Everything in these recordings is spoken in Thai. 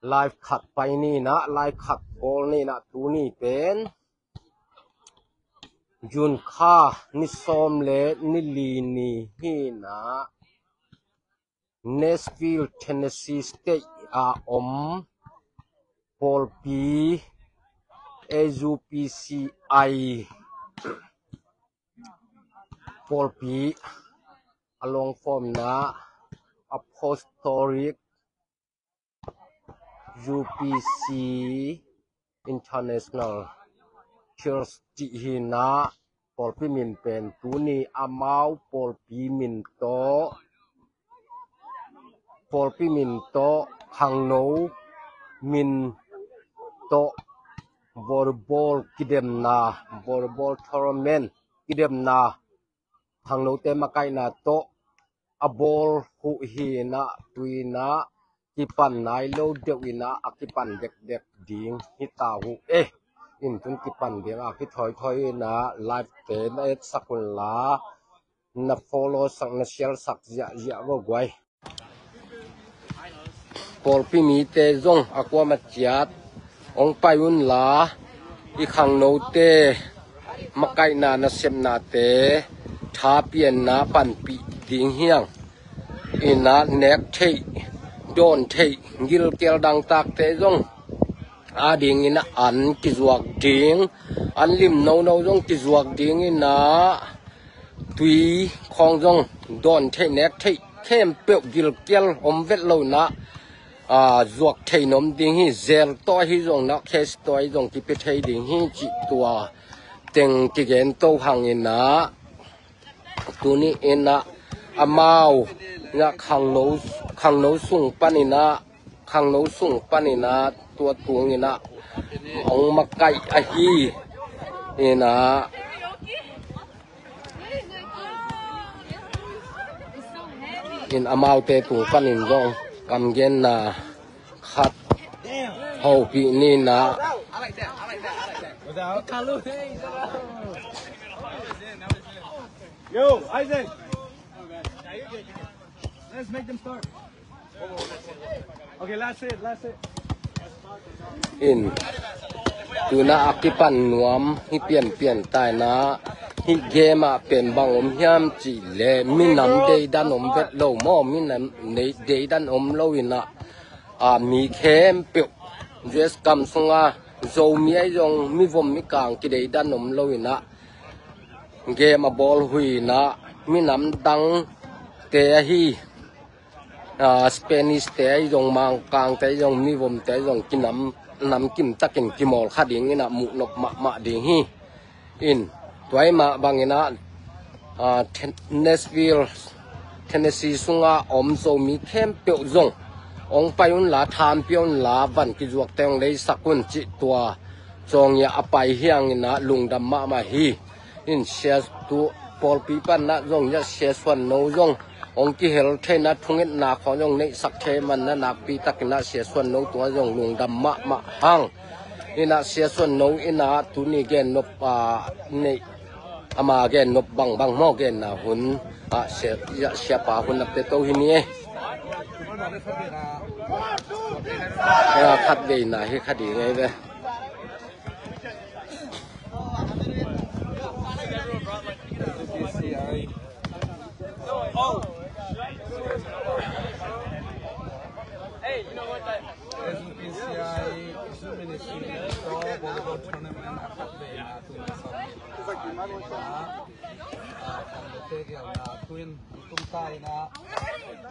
ไลฟ์ขัดไปนี่นะไลฟ์ขัดโกลนี่นะตัวนี้เป็นยุนค่านิสอมเลนิลีนีฮีนะเนสวิลเทนเนสซีสเตทอมพอลปีเอซูพีซีไอพอลปีอลองฟอร์มนะapostolic UPC International Church จิหินะปอลพิมินเป็นตูนีอามาวปอลพิมินโตปอลพิมินโตขังโนมินโตวอลบอลกิเดมนาวอลบอลทัวร์นาเมนต์กิเดมนาขังโนเตมาไกนาโตabol hu hina tuina kipan nai lo dewina akipan dek ding hita hu in tun kipan ding a ki thoi na live te na et sakul la na follow sang na share sak ya wo gwai pol pi mi te zong akwa ma chiat ong payun la i khang no te makai na na sem na te tha pian na pan pi ding hiang ina nek thei don thei gil kel dang tak te jong a ding ina an ki zuak ding an lim no jong ki zuak ding ina tui khong jong don thei nek thei khem pe gil kel om vet lo na zuak thei nom ding hi zel to hi jong na case toy jong ki pe thei ding hi chi tua teng ki gen to hang ina tu ni ina amao nga khang no sung panina khang no sung panina tua tuang ina ong makai a hi ina in amao te tu panin jong kam gen na khat ho pi ni na Yo, Isaac. Let's make them start. Okay, last it. In tuna akipan nuam hi pian tai na hi gema pen bangom hiam chi le minam dei dan om vet lo mo minam nei dei dan om lo ina mi khem pe jes kam sunga zo mi ai jong mi vom mi kang ki dei dan om lo ina gema ball hui na minam dang te hi Spanish te jong mang kang te jong mi vom te jong kinam nam kim takin kimol khading ina mu nok ma ding hi in toy ma bangina Nashville Tennessee sunga om so mi khem pe jong ong payun la tham pion la van ki juak teng lei sakun chi tua chong ya apai hiang ina lungdam ma hi in shares tu pol pi pan na jong ya shares one no jong ong ki hel thena thungit na kho jong nei sak the man na nak pi takina shares one no tua jong lungdam ma hang ina shares one no ina tu ni gen nop nei ama gen nop bang mo gen na hun share ya share pa hun ap te to hi ni khat dei na hi khadi ngai ve Hey, you know what? SUPCI Ministry volleyball tournament twin tum tai na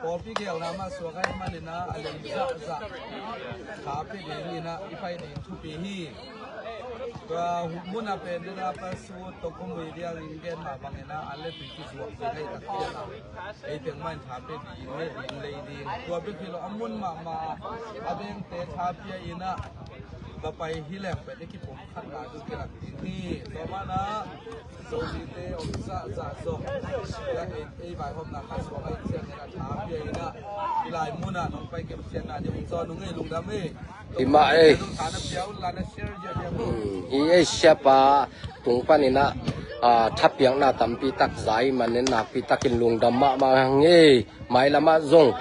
por pi gel na ma so gai man na alem za kha pe ni na ipai ni thu pi hi ka muna pe na pa su to ko mi dia ringen ma bang na ale pi ki su ke nei ta ke na ei teng man tha pe di ne di lei di to pe ki lo amun ma abeng te tha pi ina ba pai hi lek pe de ki pom khat na du ke la ni to ma na so di te om za so ya ei bai hom na kha so ai chen na tha pi ina lai muna nong pai ke chen na de so nong ei lung dam ei ima siapa tung panina thapiang na tampi tak zai manen na pi takin lungdam ma nge mai lama zong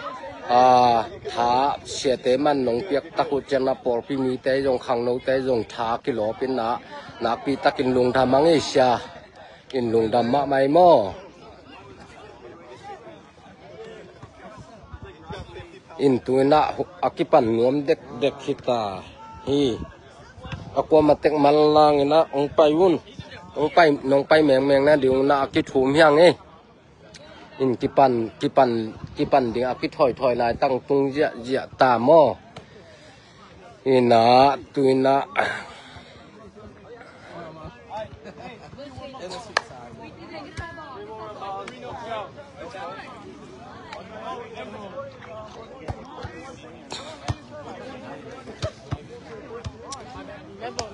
ถาเสียเตมันหนงเปียกตะกุจังนะปอปีมีเตยงขังโนเตยงถากิโลเป็นนาปีตะกินลุงทามังเอเชียอินลุงดำมะไม่มออินตัวน่ะอากิปันนวมเด็กขิตาฮีอากวมาเต็กมันลางนะองไปวุ่นองไปน้องไปแมงนะเดี๋ยวน่ะอากิถูมยังอินกิปันเดี๋ยวอากิถอยลายตั้งตุงเยะตามออินนะตัวน่ะ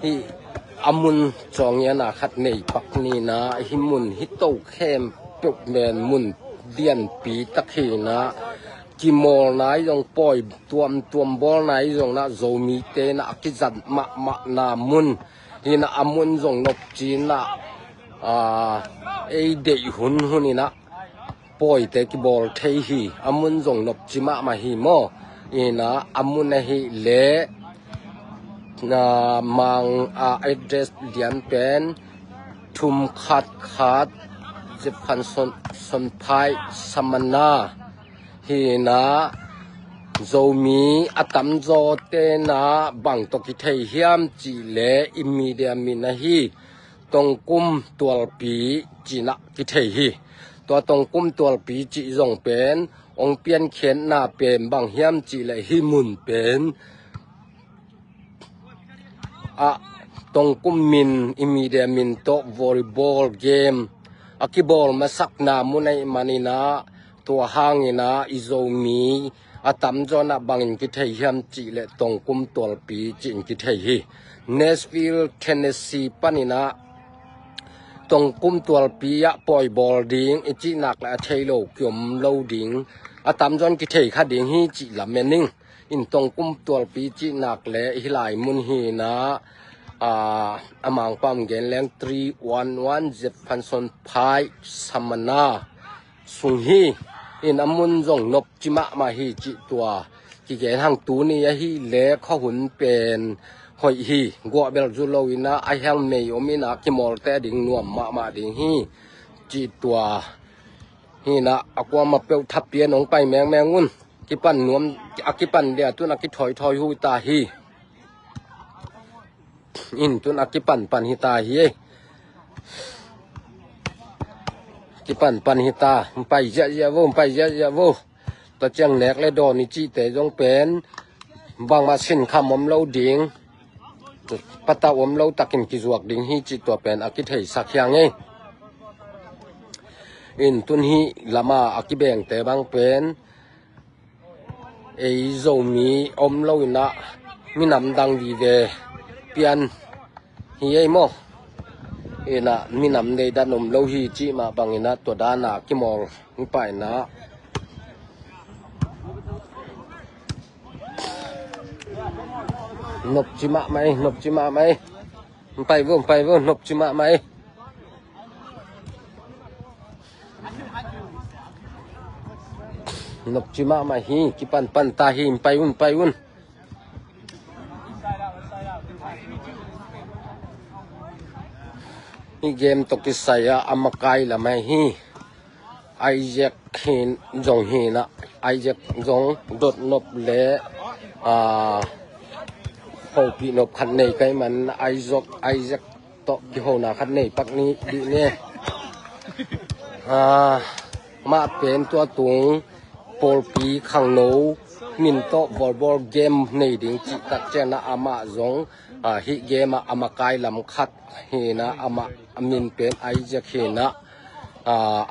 ฮีอามุนจองยานาขัดในปักนีนะหิมุนฮิโตเข้มปลุกแมนมุนเดียนปีตะเขนะกิมอลนายยงปล่อยตัวบอลนายยงนะโจมีเตนะกิจัดมะนามุนฮินะอามุนยงนบจีนะเอเดยหุนนี่นะปล่อยเตกิบอลเทฮีอามุนยงนบจิมะมาฮีโมฮินะอามุนนะฮีเลมังaddress เดียนเป็นทุมขัดจิพันสนพายสมนาฮีนะโจมีอตัมโจเตนะบังตกิเทเฮียมจีเลอิมีเดียมินะฮีตรงกุมตัวปีจีนะกิเทฮีตัวตรงกุมตัวปีจีจงเป็นองเปียนเขียนหน้าเป็นบังเฮียมจีเลฮิมุนเป็นตรงกุมมินอิมีเดียมินโตวอลเลย์บอลเกมอากิบอลมาสักนามุนัยมานินาตัวห้างนะอิโซมีอาตัมจอนะบังอินกิเทยมจีเลตรงกุมตัวปีจินกิเทยเนสวิลล์เทนเนสซีปานินะตรงกุมตัวปีอะปล่อยบอลดิงอิจินักและเทโลกยมโลดิงอาตัมจอนกิเทยขัดดิงฮีจิลาเมนิงอินตรงกุมตัวปีจินักและฮิลายมุนฮีนะอมังปั๊มเกนแรง311เจ็บพันสนพายสมนาสุงฮีอินอมุนจงนบจิมะมาฮีจิตัวกิเกนทางตูนี่ฮีเล็กข้อหุ่นเป็นหอยฮีกัวเบลจูโลวินะไอเฮลเมยอมินะกิมอลเตดิงนวมมาดิงฮีจิตัวฮีนะอากวมาเปียวทับเปียนองไปแมงงุนกิปันนวมอากิปันเดียตุนักกิถอยหูตาฮีอินตุนอากิปันหิตาฮีกิปันหิตาไปเยอะโวตะเจียงแหลกและดอนิจิเตจงเป็นบางมาสินคำอมเล่าดิงปะตาอมเล่าตักินกิจวกดิงฮีจิตัวเป็นอากิเทสักอย่างอินตุนฮีลามาอากิเบงแต่บางเป็นเอโซมีอมเล่านะมีนำดังดีเดเปียนฮีไอโมเอนะมีนำในด้านนมโลหิจิมาบางเอนะตัวด้านนากิมอลนี่ไปนะนบจิมาไหมไปวุ่นนบจิมาไหมนบจิมาไหมฮีกิปันตาฮีไปวุ่นนี่เกมตกิสายอามาไกละไม่ฮีไอเจ็กหินจงฮีนะไอเจ็กจงดดนบเละเขาปีนบขันในไกมันไอเจ็กโตกิโหนาขันในปักนี้ดีเนี่ยมาเป็นตัวตุงโปลปีขังโนมินโตวอลบอลเกมในดิ่งจิตักเจนะอามาจงฮิเกมอามาไกลำคัดเฮนะอามามินเป็นไอเจ็กเฮนะ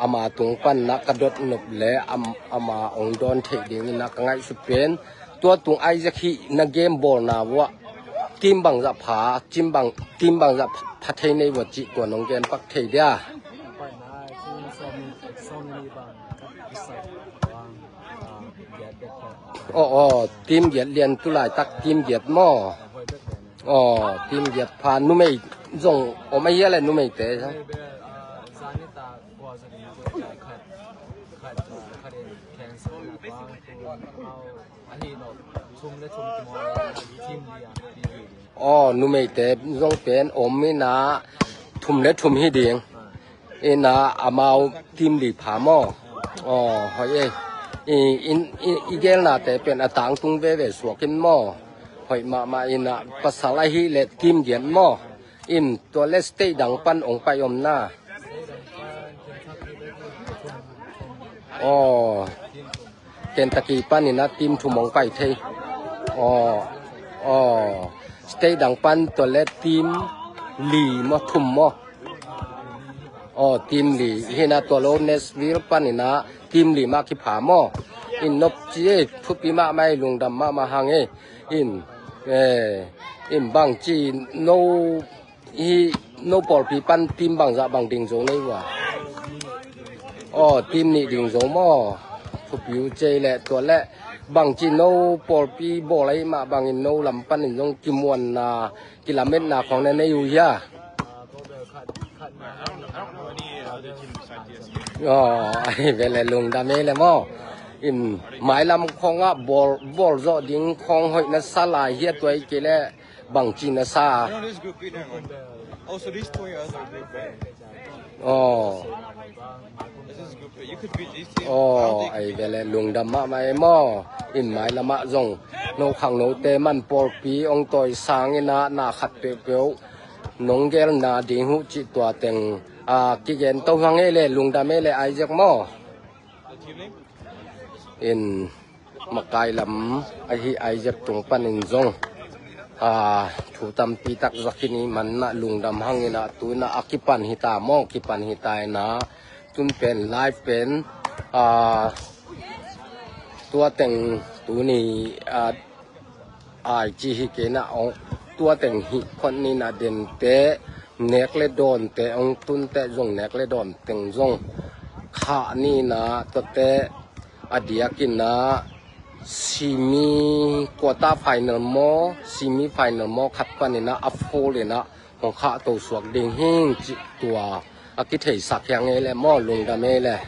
อามาตุงปันนักกระโดดนบเละอามาองดอนเทดิ่งนักง่ายสุดเป็นตัวตุงไอเจ็กฮีนักเกมบอลนาวะทีมบังจะผาทีมบังจะพัฒนาวัจิตัวน้องเกมปักเทียทีมเหยียดเรียนตุลายตักทีมเหยียดหม้อทีมเหยียดผ่านนุ่มไม่ส่งไม่เยอะเลยนุ่มไม่เตะใช่ อันนี้เนาะชุมและชุมมอทีมเรียดี อ๋อนุเมเตจงเป็นอมมินาทุมและทุมฮิเดียงเอนาอามาทีมลีผาหม้ออ๋อเฮ้ยอีเกลนาแต่เป็นอตางตุงเวเวสวกินหม้อเฮ้ยมาอินาภาษาลาฮิเลทีมเดียนหม้ออินตัวเลสเตดังปันองไปอมหน้าอ๋อเกนตะกี้ปันนี่นะทีมทุมองไปเทอ๋อสเตดังปันตัวเลทีมลีมอทุมมออ๋อทีมลีเฮนาตัวโลเนสวิลปันนี่นะทีมลีมาคิผามออินนบจีทุปีมาไม่ลุงดำมาหังอินบางจีโนบอลปีปันทีมบางจะบางดิ่งโจนี่ว่าอ๋อทีมนี่ดิ่งโจมอทุบอยู่เจแหละตัวแหละบางจีโนบอลปีบอลอะไรมาบางอินโนลำปันอินยงกิมวนนากิลาเมตรนาของในอยู่ยาอ๋อเวลาลงดาเมเลยมั้งอินหมายลำของอ่ะบอลจอดิ่งของหอยนัสลายเฮียตัวไอ้เกล้บางจีนัสซาอ๋อไอ้เวลาลงดำมาไม่มั้งอินหมายละมะจงโนขังโนเตมันปอลปีองต่อยสางอินาหน้าขัดเปียวนงเกลนาดิ่งหูจิตตัวเต็งกิเกนตัวฟังเอเลลุงดำเอเลไอจักมั้งอินมาไกลลำไอจักตรงปันอินจงถูตำปีตักจักนี้มันน่ะลุงดำหังอินาตัวน่ะอากิปันหิตามองกิปันหิตายนะจุนเป็นไลฟ์เป็นตัวแต่งตัวนี้จีฮิเกนะองตัวแต่งหิคนนี้นะเด่นเตะเนกเลดอนเตะองตุนเตะจงเนกเลดอนแต่งจงขานี่นะตัวเตะอดียกินนะซีมีควอต้าไฟนอลมอซีมีไฟนอลมอขัดปันนี่นะอัฟโฟเลยนะของข้าตัวสวกดิ่งหิ้งจิตัวอากิเทสักยังไงเลยมอลงดาเมเลย